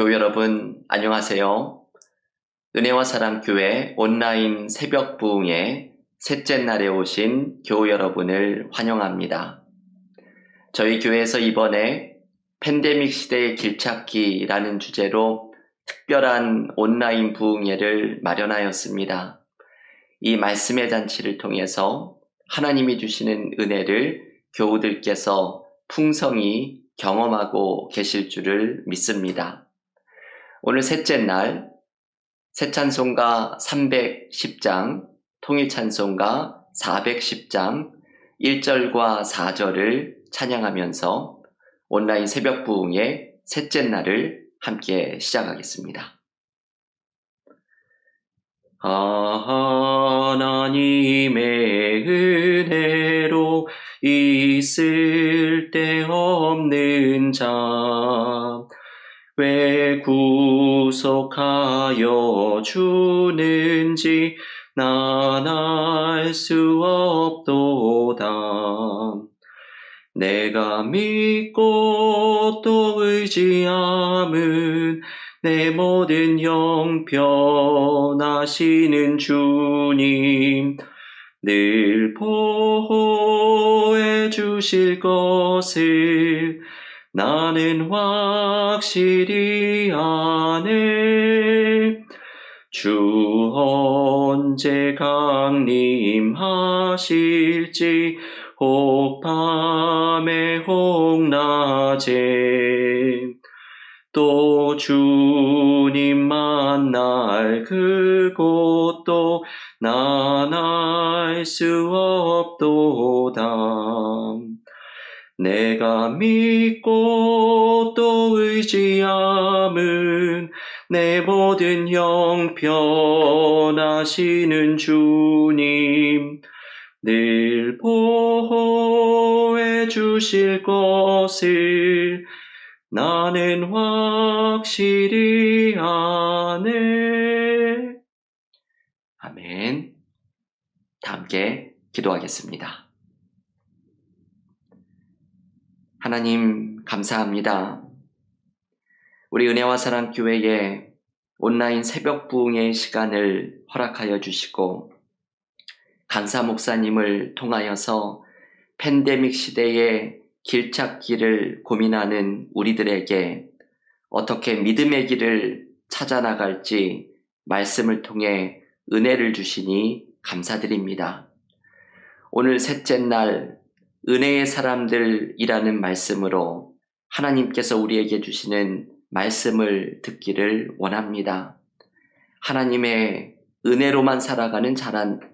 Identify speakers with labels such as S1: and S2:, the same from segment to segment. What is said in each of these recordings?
S1: 교우 여러분, 안녕하세요. 은혜와 사랑 교회 온라인 새벽 부흥의 셋째 날에 오신 교우 여러분을 환영합니다. 저희 교회에서 이번에 팬데믹 시대의 길찾기라는 주제로 특별한 온라인 부흥회를 마련하였습니다. 이 말씀의 잔치를 통해서 하나님이 주시는 은혜를 교우들께서 풍성히 경험하고 계실 줄을 믿습니다. 오늘 셋째 날 새찬송가 310장, 통일찬송가 410장 1절과 4절을 찬양하면서 온라인 새벽 부흥의 셋째 날을 함께 시작하겠습니다. 하나님의 은혜로 있을 데 없는 자, 왜 구속하여 주는지 난 알 수 없도다. 내가 믿고 또 의지함은 내 모든 형편하시는 주님, 늘 보호해 주실 것을 나는 확실히 아네. 주 언제 강림하실지 혹 밤에 혹 낮에 또 주님 만날 그곳도 난 알 수 없도다. 내가 믿고 또 의지함은 내 모든 형편하시는 주님, 늘 보호해 주실 것을 나는 확실히 아네. 아멘. 다 함께 기도하겠습니다. 하나님 감사합니다. 우리 은혜와 사랑 교회에 온라인 새벽 부흥의 시간을 허락하여 주시고 간사 목사님을 통하여서 팬데믹 시대의 길찾기를 고민하는 우리들에게 어떻게 믿음의 길을 찾아나갈지 말씀을 통해 은혜를 주시니 감사드립니다. 오늘 셋째 날 은혜의 사람들이라는 말씀으로 하나님께서 우리에게 주시는 말씀을 듣기를 원합니다. 하나님의 은혜로만 살아가는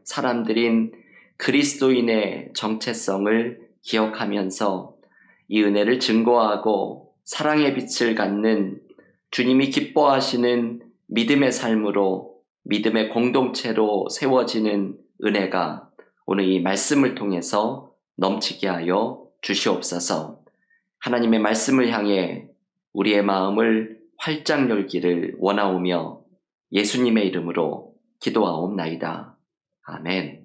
S1: 사람들인 그리스도인의 정체성을 기억하면서 이 은혜를 증거하고 사랑의 빛을 갖는 주님이 기뻐하시는 믿음의 삶으로 믿음의 공동체로 세워지는 은혜가 오늘 이 말씀을 통해서 넘치게 하여 주시옵소서. 하나님의 말씀을 향해 우리의 마음을 활짝 열기를 원하오며 예수님의 이름으로 기도하옵나이다. 아멘.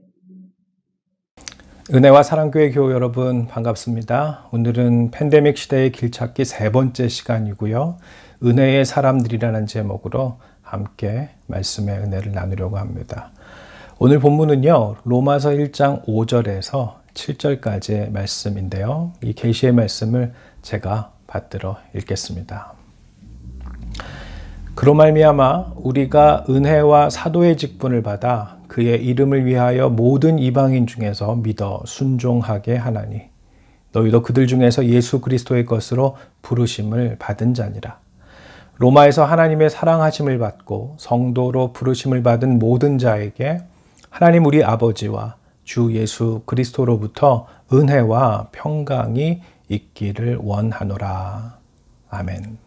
S2: 은혜와 사랑교회 교우 여러분 반갑습니다. 오늘은 팬데믹 시대의 길찾기 세 번째 시간이고요. 은혜의 사람들이라는 제목으로 함께 말씀의 은혜를 나누려고 합니다. 오늘 본문은요, 로마서 1장 5절에서 7절까지의 말씀인데요. 이 계시의 말씀을 제가 받들어 읽겠습니다. 그로 말미암아 우리가 은혜와 사도의 직분을 받아 그의 이름을 위하여 모든 이방인 중에서 믿어 순종하게 하나니 너희도 그들 중에서 예수 그리스도의 것으로 부르심을 받은 자니라. 로마에서 하나님의 사랑하심을 받고 성도로 부르심을 받은 모든 자에게 하나님 우리 아버지와 주 예수 그리스도로부터 은혜와 평강이 있기를 원하노라. 아멘.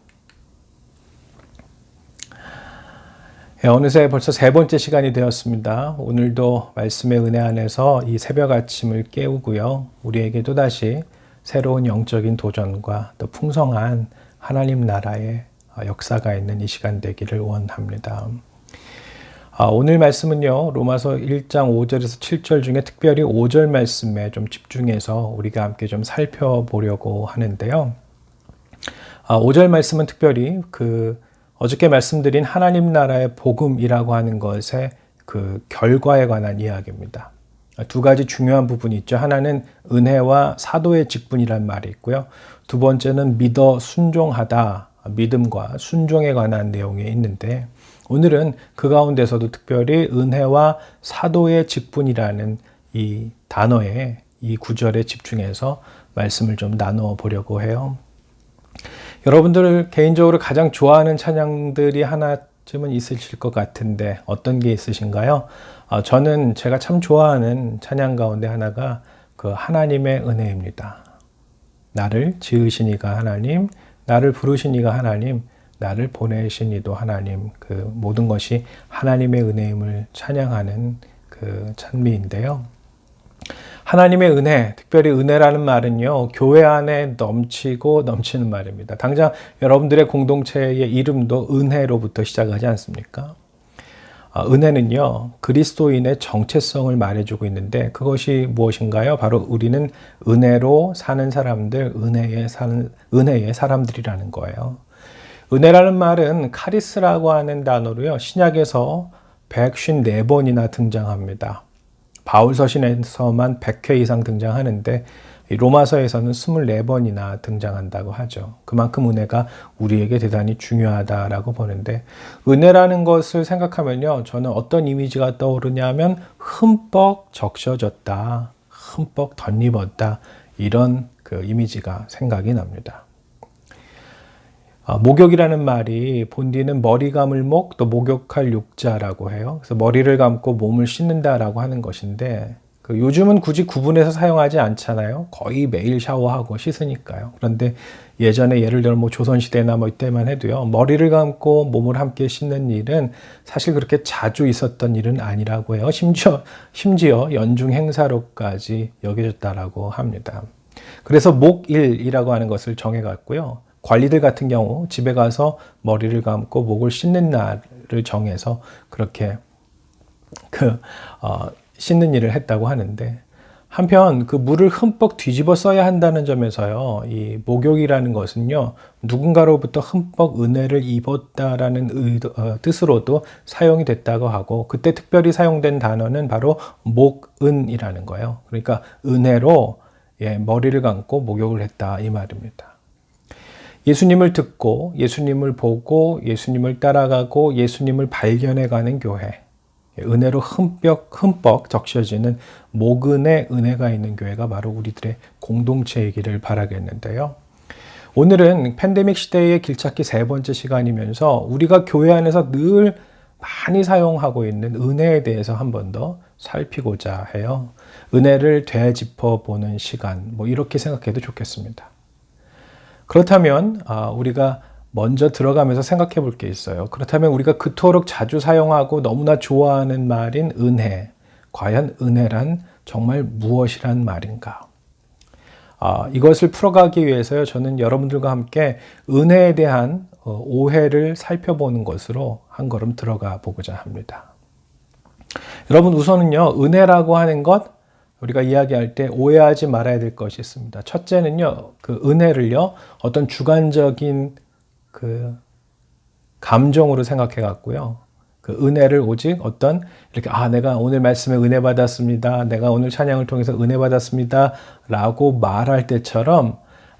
S2: 어느새 벌써 세 번째 시간이 되었습니다. 오늘도 말씀의 은혜 안에서 이 새벽 아침을 깨우고요. 우리에게 또다시 새로운 영적인 도전과 또 풍성한 하나님 나라의 역사가 있는 이 시간 되기를 원합니다. 오늘 말씀은요, 로마서 1장 5절에서 7절 중에 특별히 5절 말씀에 좀 집중해서 우리가 함께 좀 살펴보려고 하는데요. 5절 말씀은 특별히 어저께 말씀드린 하나님 나라의 복음이라고 하는 것의 그 결과에 관한 이야기입니다. 두 가지 중요한 부분이 있죠. 하나는 은혜와 사도의 직분이란 말이 있고요. 두 번째는 믿어 순종하다, 믿음과 순종에 관한 내용이 있는데 오늘은 그 가운데서도 특별히 은혜와 사도의 직분이라는 이 단어에 이 구절에 집중해서 말씀을 좀 나누어 보려고 해요. 여러분들 개인적으로 가장 좋아하는 찬양들이 하나쯤은 있으실 것 같은데 어떤 게 있으신가요? 저는 제가 참 좋아하는 찬양 가운데 하나가 그 하나님의 은혜입니다. 나를 지으시니가 하나님, 나를 부르시니가 하나님, 나를 보내시니도 하나님, 그 모든 것이 하나님의 은혜임을 찬양하는 그 찬미인데요. 하나님의 은혜, 특별히 은혜라는 말은요, 교회 안에 넘치고 넘치는 말입니다. 당장 여러분들의 공동체의 이름도 은혜로부터 시작하지 않습니까? 은혜는요, 그리스도인의 정체성을 말해주고 있는데 그것이 무엇인가요? 바로 우리는 은혜로 사는 사람들, 은혜의 사람들이라는 거예요. 은혜라는 말은 카리스라고 하는 단어로요, 신약에서 154번이나 등장합니다. 바울서신에서만 100회 이상 등장하는데 로마서에서는 24번이나 등장한다고 하죠. 그만큼 은혜가 우리에게 대단히 중요하다라고 보는데 은혜라는 것을 생각하면요. 저는 어떤 이미지가 떠오르냐면 흠뻑 적셔졌다. 흠뻑 덧입었다. 이런 그 이미지가 생각이 납니다. 목욕이라는 말이 본디는 머리 감을 목, 또 목욕할 육자라고 해요. 그래서 머리를 감고 몸을 씻는다라고 하는 것인데 요즘은 굳이 구분해서 사용하지 않잖아요. 거의 매일 샤워하고 씻으니까요. 그런데 예전에 예를 들어 조선시대나 이때만 해도요. 머리를 감고 몸을 함께 씻는 일은 사실 그렇게 자주 있었던 일은 아니라고 해요. 심지어 연중 행사로까지 여겨졌다라고 합니다. 그래서 목일이라고 하는 것을 정해갔고요. 관리들 같은 경우 집에 가서 머리를 감고 목을 씻는 날을 정해서 그렇게 씻는 일을 했다고 하는데 한편 그 물을 흠뻑 뒤집어 써야 한다는 점에서요. 이 목욕이라는 것은요. 누군가로부터 흠뻑 은혜를 입었다라는 뜻으로도 사용이 됐다고 하고 그때 특별히 사용된 단어는 바로 목은이라는 거예요. 그러니까 은혜로 머리를 감고 목욕을 했다 이 말입니다. 예수님을 듣고 예수님을 보고 예수님을 따라가고 예수님을 발견해가는 교회, 은혜로 흠뻑 적셔지는 목은의 은혜가 있는 교회가 바로 우리들의 공동체이기를 바라겠는데요. 오늘은 팬데믹 시대의 길찾기 3번째 시간이면서 우리가 교회 안에서 늘 많이 사용하고 있는 은혜에 대해서 한 번 더 살피고자 해요. 은혜를 되짚어 보는 시간, 이렇게 생각해도 좋겠습니다. 그렇다면 우리가 먼저 들어가면서 생각해 볼 게 있어요. 그렇다면 우리가 그토록 자주 사용하고 너무나 좋아하는 말인 은혜. 과연 은혜란 정말 무엇이란 말인가? 이것을 풀어가기 위해서요. 저는 여러분들과 함께 은혜에 대한 오해를 살펴보는 것으로 한 걸음 들어가 보고자 합니다. 여러분 우선은요. 은혜라고 하는 것 우리가 이야기할 때 오해하지 말아야 될 것이 있습니다. 첫째는요, 그 은혜를요, 어떤 주관적인 그 감정으로 생각해 갖고요. 그 은혜를 오직 어떤 이렇게 내가 오늘 말씀에 은혜 받았습니다. 내가 오늘 찬양을 통해서 은혜 받았습니다. 라고 말할 때처럼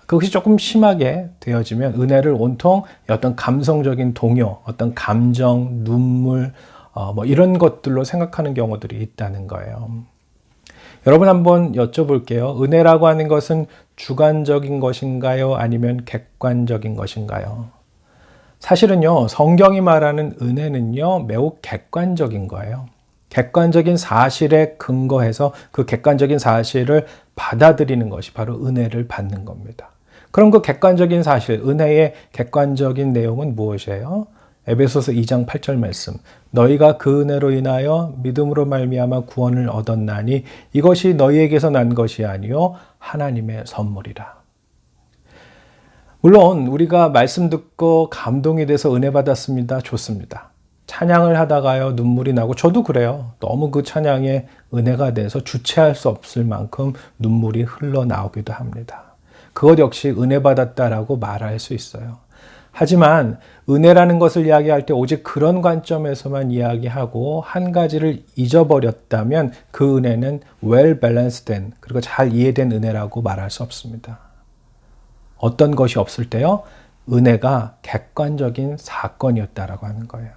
S2: 그것이 조금 심하게 되어지면 은혜를 온통 어떤 감성적인 동요, 어떤 감정, 눈물, 이런 것들로 생각하는 경우들이 있다는 거예요. 여러분 한번 여쭤볼게요. 은혜라고 하는 것은 주관적인 것인가요? 아니면 객관적인 것인가요? 사실은요, 성경이 말하는 은혜는요, 매우 객관적인 거예요. 객관적인 사실에 근거해서 그 객관적인 사실을 받아들이는 것이 바로 은혜를 받는 겁니다. 그럼 그 객관적인 사실, 은혜의 객관적인 내용은 무엇이에요? 에베소서 2장 8절 말씀. 너희가 그 은혜로 인하여 믿음으로 말미암아 구원을 얻었나니 이것이 너희에게서 난 것이 아니요 하나님의 선물이라. 물론 우리가 말씀 듣고 감동이 돼서 은혜 받았습니다. 좋습니다. 찬양을 하다가요 눈물이 나고 저도 그래요. 너무 그 찬양에 은혜가 돼서 주체할 수 없을 만큼 눈물이 흘러나오기도 합니다. 그것 역시 은혜 받았다라고 말할 수 있어요. 하지만 은혜라는 것을 이야기할 때 오직 그런 관점에서만 이야기하고 한 가지를 잊어버렸다면 그 은혜는 well balanced 된, 그리고 잘 이해된 은혜라고 말할 수 없습니다. 어떤 것이 없을 때요? 은혜가 객관적인 사건이었다라고 하는 거예요.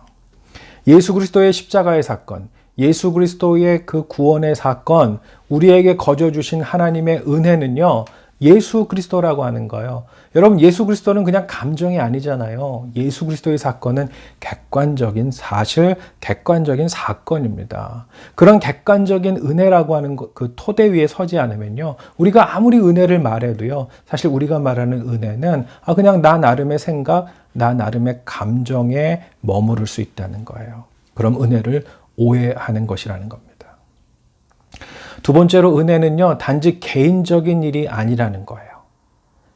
S2: 예수 그리스도의 십자가의 사건, 예수 그리스도의 그 구원의 사건, 우리에게 거저 주신 하나님의 은혜는요, 예수 그리스도라고 하는 거예요. 여러분, 예수 그리스도는 그냥 감정이 아니잖아요. 예수 그리스도의 사건은 객관적인 사실, 객관적인 사건입니다. 그런 객관적인 은혜라고 하는 그 토대 위에 서지 않으면요, 우리가 아무리 은혜를 말해도요, 사실 우리가 말하는 은혜는 그냥 나 나름의 생각, 나 나름의 감정에 머무를 수 있다는 거예요. 그럼 은혜를 오해하는 것이라는 겁니다. 두 번째로 은혜는요, 단지 개인적인 일이 아니라는 거예요.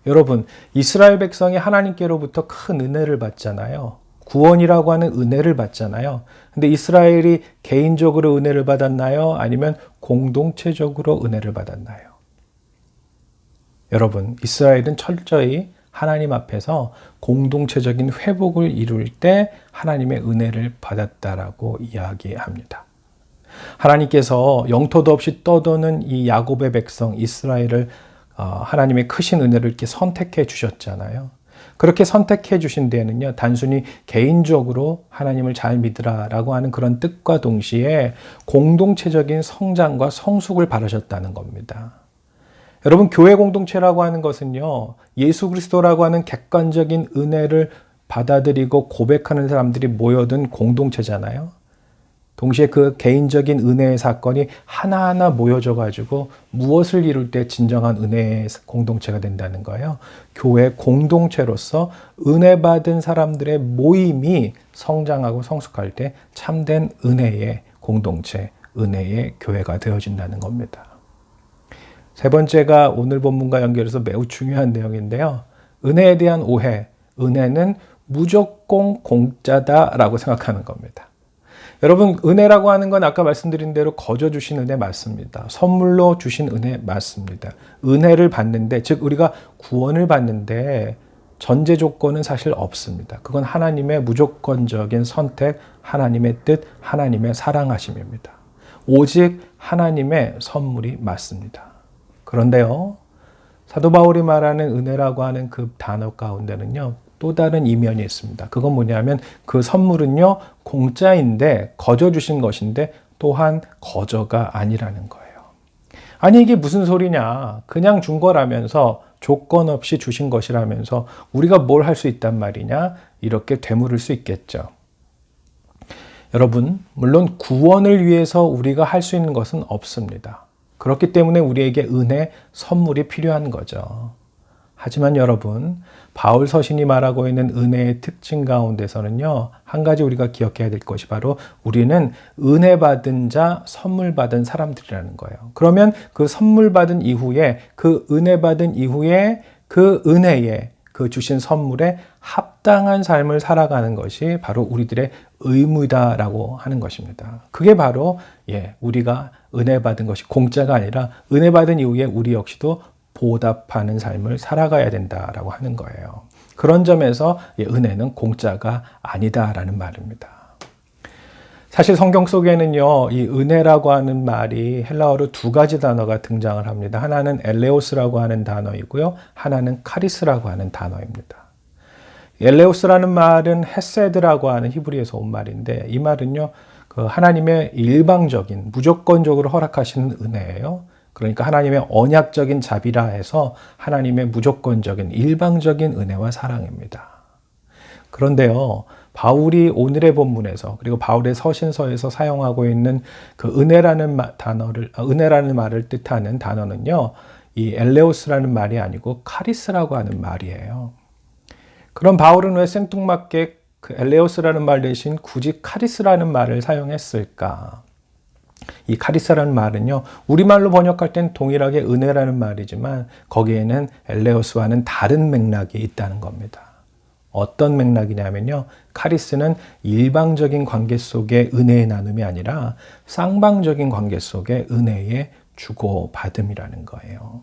S2: 여러분, 이스라엘 백성이 하나님께로부터 큰 은혜를 받잖아요. 구원이라고 하는 은혜를 받잖아요. 근데 이스라엘이 개인적으로 은혜를 받았나요? 아니면 공동체적으로 은혜를 받았나요? 여러분, 이스라엘은 철저히 하나님 앞에서 공동체적인 회복을 이룰 때 하나님의 은혜를 받았다라고 이야기합니다. 하나님께서 영토도 없이 떠도는 이 야곱의 백성 이스라엘을 하나님의 크신 은혜를 이렇게 선택해 주셨잖아요. 그렇게 선택해 주신 데에는요, 단순히 개인적으로 하나님을 잘 믿으라라고 하는 그런 뜻과 동시에 공동체적인 성장과 성숙을 바라셨다는 겁니다. 여러분, 교회 공동체라고 하는 것은요, 예수 그리스도라고 하는 객관적인 은혜를 받아들이고 고백하는 사람들이 모여든 공동체잖아요. 동시에 그 개인적인 은혜의 사건이 하나하나 모여져 가지고 무엇을 이룰 때 진정한 은혜의 공동체가 된다는 거예요. 교회 공동체로서 은혜 받은 사람들의 모임이 성장하고 성숙할 때 참된 은혜의 공동체, 은혜의 교회가 되어진다는 겁니다. 세 번째가 오늘 본문과 연결해서 매우 중요한 내용인데요. 은혜에 대한 오해, 은혜는 무조건 공짜다라고 생각하는 겁니다. 여러분, 은혜라고 하는 건 아까 말씀드린 대로 거저 주신 은혜 맞습니다. 선물로 주신 은혜 맞습니다. 은혜를 받는데, 즉 우리가 구원을 받는데 전제 조건은 사실 없습니다. 그건 하나님의 무조건적인 선택, 하나님의 뜻, 하나님의 사랑하심입니다. 오직 하나님의 선물이 맞습니다. 그런데요, 사도 바울이 말하는 은혜라고 하는 그 단어 가운데는요, 또 다른 이면이 있습니다. 그건 뭐냐면 그 선물은요, 공짜인데 거저 주신 것인데 또한 거저가 아니라는 거예요. 아니, 이게 무슨 소리냐? 그냥 준 거라면서, 조건 없이 주신 것이라면서 우리가 뭘 할 수 있단 말이냐? 이렇게 되물을 수 있겠죠. 여러분, 물론 구원을 위해서 우리가 할 수 있는 것은 없습니다. 그렇기 때문에 우리에게 은혜, 선물이 필요한 거죠. 하지만 여러분, 바울 서신이 말하고 있는 은혜의 특징 가운데서는요, 한 가지 우리가 기억해야 될 것이 바로 우리는 은혜 받은 자, 선물 받은 사람들이라는 거예요. 그러면 그 선물 받은 이후에, 그 은혜 받은 이후에 그 은혜에, 그 주신 선물에 합당한 삶을 살아가는 것이 바로 우리들의 의무다라고 하는 것입니다. 그게 바로 우리가 은혜 받은 것이 공짜가 아니라 은혜 받은 이후에 우리 역시도 보답하는 삶을 살아가야 된다라고 하는 거예요. 그런 점에서 은혜는 공짜가 아니다라는 말입니다. 사실 성경 속에는요, 이 은혜라고 하는 말이 헬라어로 두 가지 단어가 등장을 합니다. 하나는 엘레오스라고 하는 단어이고요, 하나는 카리스라고 하는 단어입니다. 엘레오스라는 말은 헤세드라고 하는 히브리에서 온 말인데, 이 말은요, 그 하나님의 일방적인, 무조건적으로 허락하시는 은혜예요. 그러니까 하나님의 언약적인 자비라 해서 하나님의 무조건적인 일방적인 은혜와 사랑입니다. 그런데요, 바울이 오늘의 본문에서, 그리고 바울의 서신서에서 사용하고 있는 그 은혜라는 말을 뜻하는 단어는요, 이 엘레오스라는 말이 아니고 카리스라고 하는 말이에요. 그럼 바울은 왜 생뚱맞게 그 엘레오스라는 말 대신 굳이 카리스라는 말을 사용했을까? 이 카리스라는 말은요, 우리말로 번역할 땐 동일하게 은혜라는 말이지만 거기에는 엘레오스와는 다른 맥락이 있다는 겁니다. 어떤 맥락이냐면요, 카리스는 일방적인 관계 속의 은혜의 나눔이 아니라 쌍방적인 관계 속의 은혜의 주고받음이라는 거예요.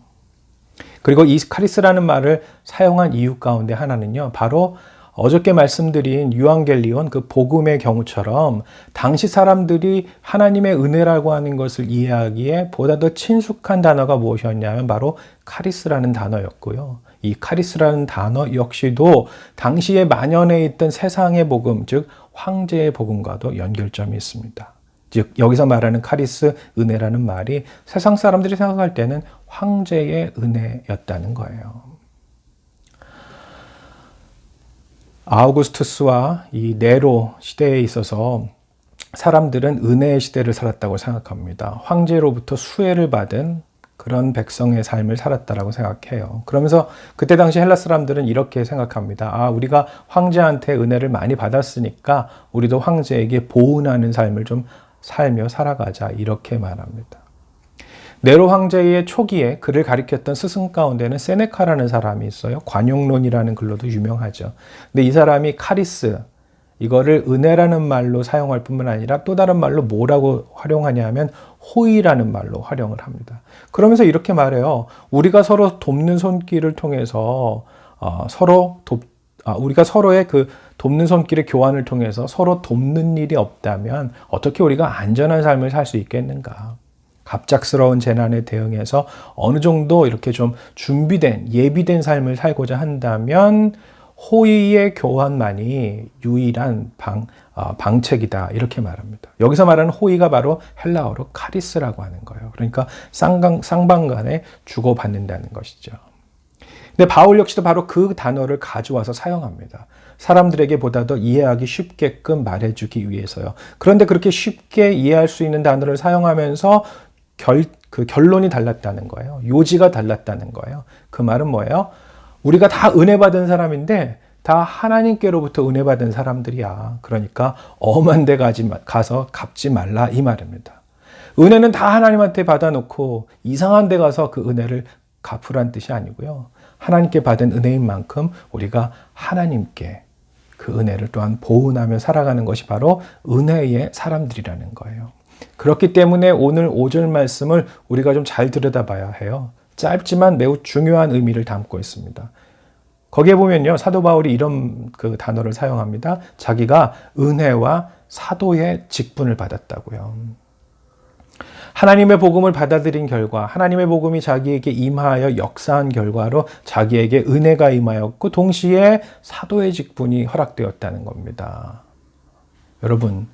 S2: 그리고 이 카리스라는 말을 사용한 이유 가운데 하나는요, 바로 어저께 말씀드린 유앙겔리온 그 복음의 경우처럼 당시 사람들이 하나님의 은혜라고 하는 것을 이해하기에 보다 더 친숙한 단어가 무엇이었냐면 바로 카리스라는 단어였고요. 이 카리스라는 단어 역시도 당시에 만연해 있던 세상의 복음, 즉 황제의 복음과도 연결점이 있습니다. 즉 여기서 말하는 카리스, 은혜라는 말이 세상 사람들이 생각할 때는 황제의 은혜였다는 거예요. 아우구스투스와 이 네로 시대에 있어서 사람들은 은혜의 시대를 살았다고 생각합니다. 황제로부터 수혜를 받은 그런 백성의 삶을 살았다라고 생각해요. 그러면서 그때 당시 헬라 사람들은 이렇게 생각합니다. 우리가 황제한테 은혜를 많이 받았으니까 우리도 황제에게 보은하는 삶을 좀 살며 살아가자, 이렇게 말합니다. 네로 황제의 초기에 그를 가리켰던 스승 가운데는 세네카라는 사람이 있어요. 관용론이라는 글로도 유명하죠. 근데 이 사람이 카리스, 이거를 은혜라는 말로 사용할 뿐만 아니라 또 다른 말로 뭐라고 활용하냐 하면 호의라는 말로 활용을 합니다. 그러면서 이렇게 말해요. 우리가 서로 돕는 손길을 통해서 우리가 서로의 그 돕는 손길의 교환을 통해서 서로 돕는 일이 없다면 어떻게 우리가 안전한 삶을 살 수 있겠는가? 갑작스러운 재난에 대응해서 어느 정도 이렇게 좀 예비된 삶을 살고자 한다면 호의의 교환만이 유일한 방책이다, 이렇게 말합니다. 여기서 말하는 호의가 바로 헬라어로 카리스라고 하는 거예요. 그러니까 쌍방 간에 주고받는다는 것이죠. 근데 바울 역시도 바로 그 단어를 가져와서 사용합니다. 사람들에게 보다 더 이해하기 쉽게끔 말해주기 위해서요. 그런데 그렇게 쉽게 이해할 수 있는 단어를 사용하면서 그 결론이 달랐다는 거예요. 요지가 달랐다는 거예요. 그 말은 뭐예요? 우리가 다 은혜 받은 사람인데 다 하나님께로부터 은혜 받은 사람들이야. 그러니까 엄한 데 가서 갚지 말라, 이 말입니다. 은혜는 다 하나님한테 받아놓고 이상한 데 가서 그 은혜를 갚으란 뜻이 아니고요. 하나님께 받은 은혜인 만큼 우리가 하나님께 그 은혜를 또한 보은하며 살아가는 것이 바로 은혜의 사람들이라는 거예요. 그렇기 때문에 오늘 5절 말씀을 우리가 좀 잘 들여다봐야 해요. 짧지만 매우 중요한 의미를 담고 있습니다. 거기에 보면요, 사도 바울이 이런 그 단어를 사용합니다. 자기가 은혜와 사도의 직분을 받았다고요. 하나님의 복음을 받아들인 결과, 하나님의 복음이 자기에게 임하여 역사한 결과로 자기에게 은혜가 임하였고 동시에 사도의 직분이 허락되었다는 겁니다. 여러분,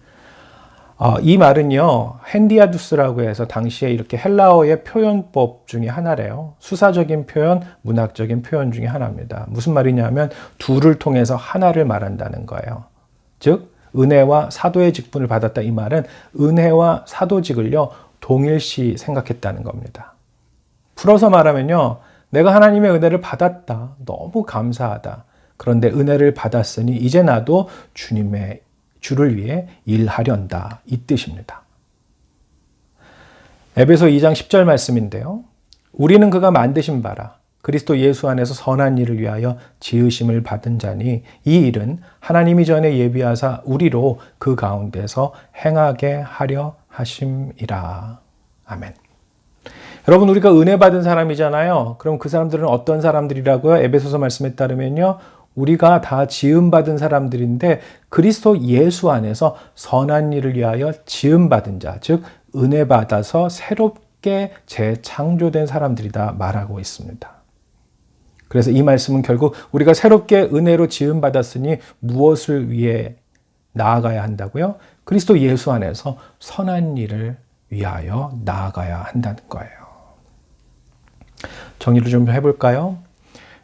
S2: 이 말은요, 헨디아두스라고 해서 당시에 이렇게 헬라어의 표현법 중에 하나래요. 수사적인 표현, 문학적인 표현 중에 하나입니다. 무슨 말이냐면 둘을 통해서 하나를 말한다는 거예요. 즉 은혜와 사도의 직분을 받았다, 이 말은 은혜와 사도직을요 동일시 생각했다는 겁니다. 풀어서 말하면요, 내가 하나님의 은혜를 받았다, 너무 감사하다. 그런데 은혜를 받았으니 이제 나도 주님의 주를 위해 일하련다, 이 뜻입니다. 에베소 2장 10절 말씀인데요. 우리는 그가 만드신 바라 그리스도 예수 안에서 선한 일을 위하여 지으심을 받은 자니 이 일은 하나님이 전에 예비하사 우리로 그 가운데서 행하게 하려 하심이라. 아멘. 여러분, 우리가 은혜 받은 사람이잖아요. 그럼 그 사람들은 어떤 사람들이라고요? 에베소서 말씀에 따르면요, 우리가 다 지음받은 사람들인데 그리스도 예수 안에서 선한 일을 위하여 지음받은 자, 즉 은혜 받아서 새롭게 재창조된 사람들이다 말하고 있습니다. 그래서 이 말씀은 결국 우리가 새롭게 은혜로 지음받았으니 무엇을 위해 나아가야 한다고요? 그리스도 예수 안에서 선한 일을 위하여 나아가야 한다는 거예요. 정리를 좀 해볼까요?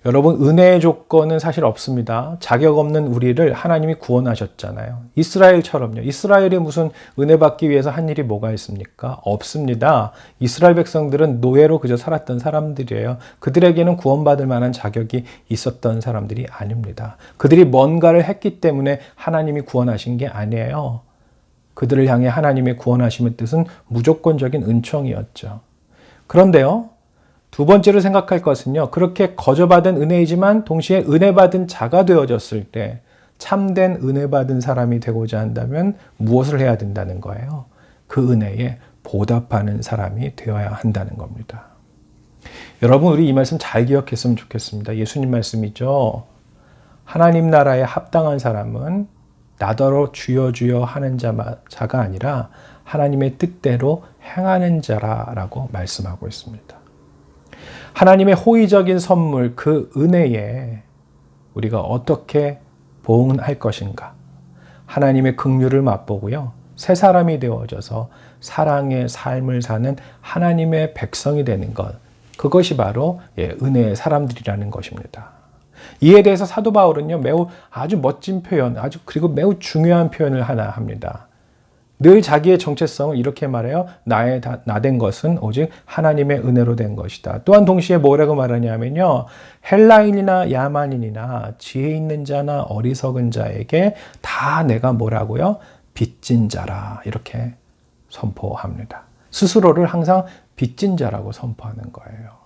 S2: 여러분, 은혜의 조건은 사실 없습니다. 자격 없는 우리를 하나님이 구원하셨잖아요. 이스라엘처럼요. 이스라엘이 무슨 은혜 받기 위해서 한 일이 뭐가 있습니까? 없습니다. 이스라엘 백성들은 노예로 그저 살았던 사람들이에요. 그들에게는 구원받을 만한 자격이 있었던 사람들이 아닙니다. 그들이 뭔가를 했기 때문에 하나님이 구원하신 게 아니에요. 그들을 향해 하나님의 구원하심의 뜻은 무조건적인 은총이었죠. 그런데요, 두 번째로 생각할 것은요, 그렇게 거저받은 은혜이지만 동시에 은혜 받은 자가 되어졌을 때 참된 은혜 받은 사람이 되고자 한다면 무엇을 해야 된다는 거예요? 그 은혜에 보답하는 사람이 되어야 한다는 겁니다. 여러분, 우리 이 말씀 잘 기억했으면 좋겠습니다. 예수님 말씀이죠. 하나님 나라에 합당한 사람은 나더러 주여 주여 하는 자가 아니라 하나님의 뜻대로 행하는 자라라고 말씀하고 있습니다. 하나님의 호의적인 선물, 그 은혜에 우리가 어떻게 보응할 것인가? 하나님의 긍휼을 맛보고요. 새 사람이 되어져서 사랑의 삶을 사는 하나님의 백성이 되는 것. 그것이 바로 은혜의 사람들이라는 것입니다. 이에 대해서 사도 바울은요, 매우 아주 멋진 표현, 그리고 매우 중요한 표현을 하나 합니다. 늘 자기의 정체성을 이렇게 말해요. 나된 것은 오직 하나님의 은혜로 된 것이다. 또한 동시에 뭐라고 말하냐면요. 헬라인이나 야만인이나 지혜 있는 자나 어리석은 자에게 다 내가 뭐라고요? 빚진 자라. 이렇게 선포합니다. 스스로를 항상 빚진 자라고 선포하는 거예요.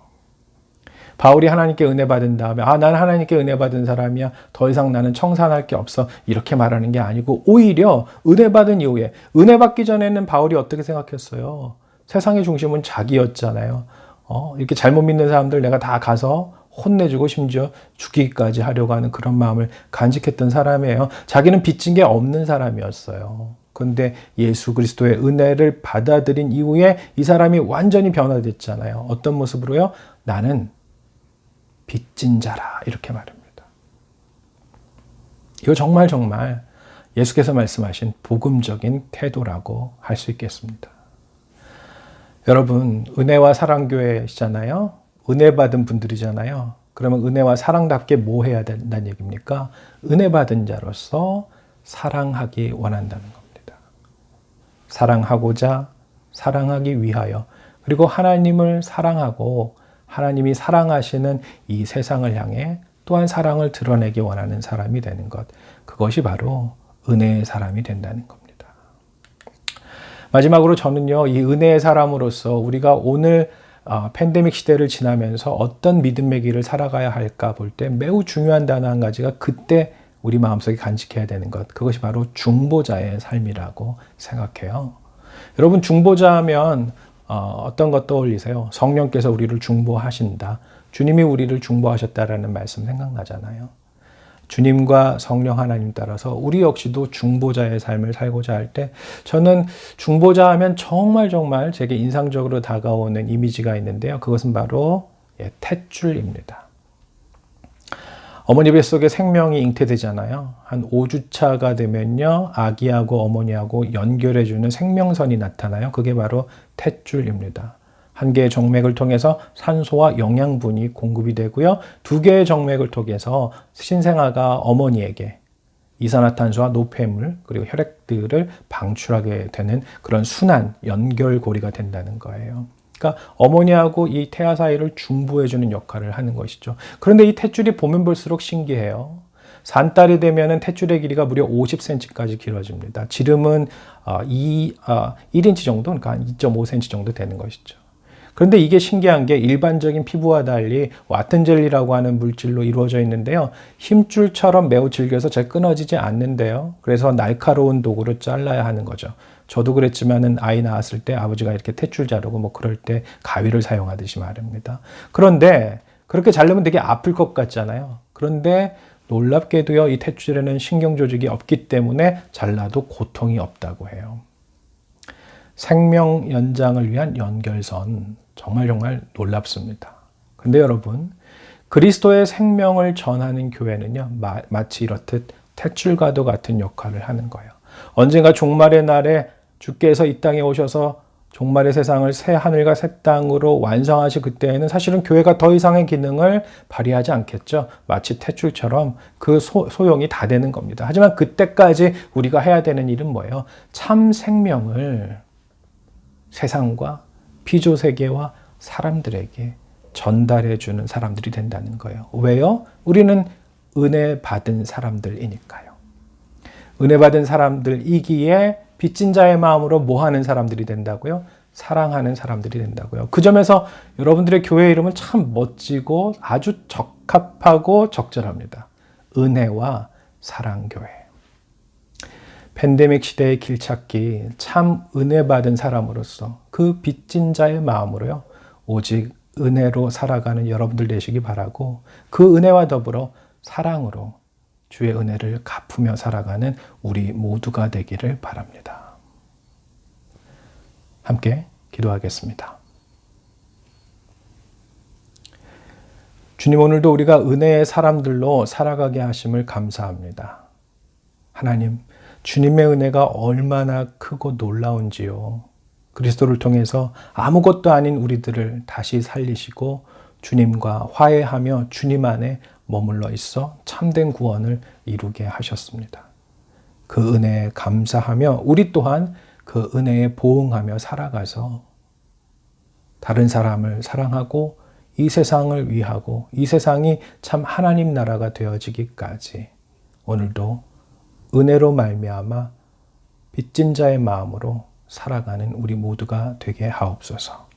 S2: 바울이 하나님께 은혜 받은 다음에 나는 하나님께 은혜 받은 사람이야. 더 이상 나는 청산할 게 없어. 이렇게 말하는 게 아니고 오히려 은혜 받은 이후에 은혜 받기 전에는 바울이 어떻게 생각했어요? 세상의 중심은 자기였잖아요. 이렇게 잘못 믿는 사람들 내가 다 가서 혼내주고 심지어 죽이기까지 하려고 하는 그런 마음을 간직했던 사람이에요. 자기는 빚진 게 없는 사람이었어요. 그런데 예수 그리스도의 은혜를 받아들인 이후에 이 사람이 완전히 변화됐잖아요. 어떤 모습으로요? 나는 빚진 자라 이렇게 말합니다. 이거 정말 예수께서 말씀하신 복음적인 태도라고 할 수 있겠습니다. 여러분, 은혜와 사랑교회시잖아요. 은혜 받은 분들이잖아요. 그러면 은혜와 사랑답게 뭐 해야 된다는 얘기입니까? 은혜 받은 자로서 사랑하기 원한다는 겁니다. 사랑하고자 사랑하기 위하여 그리고 하나님을 사랑하고 하나님이 사랑하시는 이 세상을 향해 또한 사랑을 드러내기 원하는 사람이 되는 것. 그것이 바로 은혜의 사람이 된다는 겁니다. 마지막으로 저는요, 이 은혜의 사람으로서 우리가 오늘 팬데믹 시대를 지나면서 어떤 믿음의 길을 살아가야 할까 볼 때 매우 중요한 단어 한 가지가 그때 우리 마음속에 간직해야 되는 것. 그것이 바로 중보자의 삶이라고 생각해요. 여러분, 중보자 하면 어떤 것 떠올리세요? 성령께서 우리를 중보하신다. 주님이 우리를 중보하셨다라는 말씀 생각나잖아요. 주님과 성령 하나님 따라서 우리 역시도 중보자의 삶을 살고자 할 때 저는 중보자 하면 정말 제게 인상적으로 다가오는 이미지가 있는데요. 그것은 바로 탯줄입니다. 어머니 뱃속에 생명이 잉태되잖아요. 한 5주차가 되면요. 아기하고 어머니하고 연결해주는 생명선이 나타나요. 그게 바로 탯줄입니다. 한 개의 정맥을 통해서 산소와 영양분이 공급이 되고요. 두 개의 정맥을 통해서 신생아가 어머니에게 이산화탄소와 노폐물 그리고 혈액들을 방출하게 되는 그런 순환 연결고리가 된다는 거예요. 그러니까 어머니하고 이 태아 사이를 중보해주는 역할을 하는 것이죠. 그런데 이 탯줄이 보면 볼수록 신기해요. 산딸이 되면 탯줄의 길이가 무려 50cm까지 길어집니다. 지름은 1인치 정도, 그러니까 한 2.5cm 정도 되는 것이죠. 그런데 이게 신기한 게 일반적인 피부와 달리 와튼젤리라고 하는 물질로 이루어져 있는데요. 힘줄처럼 매우 질겨서 잘 끊어지지 않는데요. 그래서 날카로운 도구로 잘라야 하는 거죠. 저도 그랬지만은 아이 낳았을 때 아버지가 이렇게 탯줄 자르고 그럴 때 가위를 사용하듯이 말입니다. 그런데 그렇게 자르면 되게 아플 것 같잖아요. 그런데 놀랍게도요, 이 탯줄에는 신경 조직이 없기 때문에 잘라도 고통이 없다고 해요. 생명 연장을 위한 연결선, 정말 놀랍습니다. 그런데 여러분, 그리스도의 생명을 전하는 교회는요, 마치 이렇듯 탯줄과도 같은 역할을 하는 거예요. 언젠가 종말의 날에 주께서 이 땅에 오셔서 종말의 세상을 새 하늘과 새 땅으로 완성하실 그때에는 사실은 교회가 더 이상의 기능을 발휘하지 않겠죠. 마치 탯줄처럼 그 소용이 다 되는 겁니다. 하지만 그때까지 우리가 해야 되는 일은 뭐예요? 참 생명을 세상과 피조세계와 사람들에게 전달해 주는 사람들이 된다는 거예요. 왜요? 우리는 은혜 받은 사람들이니까요. 은혜 받은 사람들이기에 빚진 자의 마음으로 뭐 하는 사람들이 된다고요? 사랑하는 사람들이 된다고요. 그 점에서 여러분들의 교회 이름은 참 멋지고 아주 적합하고 적절합니다. 은혜와 사랑교회. 팬데믹 시대의 길찾기, 참 은혜 받은 사람으로서 그 빚진 자의 마음으로요. 오직 은혜로 살아가는 여러분들 되시기 바라고 그 은혜와 더불어 사랑으로 주의 은혜를 갚으며 살아가는 우리 모두가 되기를 바랍니다. 함께 기도하겠습니다. 주님, 오늘도 우리가 은혜의 사람들로 살아가게 하심을 감사합니다. 하나님, 주님의 은혜가 얼마나 크고 놀라운지요. 그리스도를 통해서 아무것도 아닌 우리들을 다시 살리시고 주님과 화해하며 주님 안에 머물러 있어 참된 구원을 이루게 하셨습니다. 그 은혜에 감사하며 우리 또한 그 은혜에 보응하며 살아가서 다른 사람을 사랑하고 이 세상을 위하고 이 세상이 참 하나님 나라가 되어지기까지 오늘도 은혜로 말미암아 빚진 자의 마음으로 살아가는 우리 모두가 되게 하옵소서.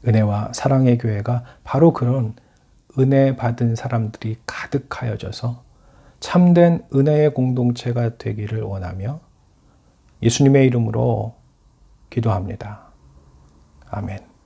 S2: 은혜와 사랑의 교회가 바로 그런 은혜 받은 사람들이 가득하여져서 참된 은혜의 공동체가 되기를 원하며 예수님의 이름으로 기도합니다. 아멘.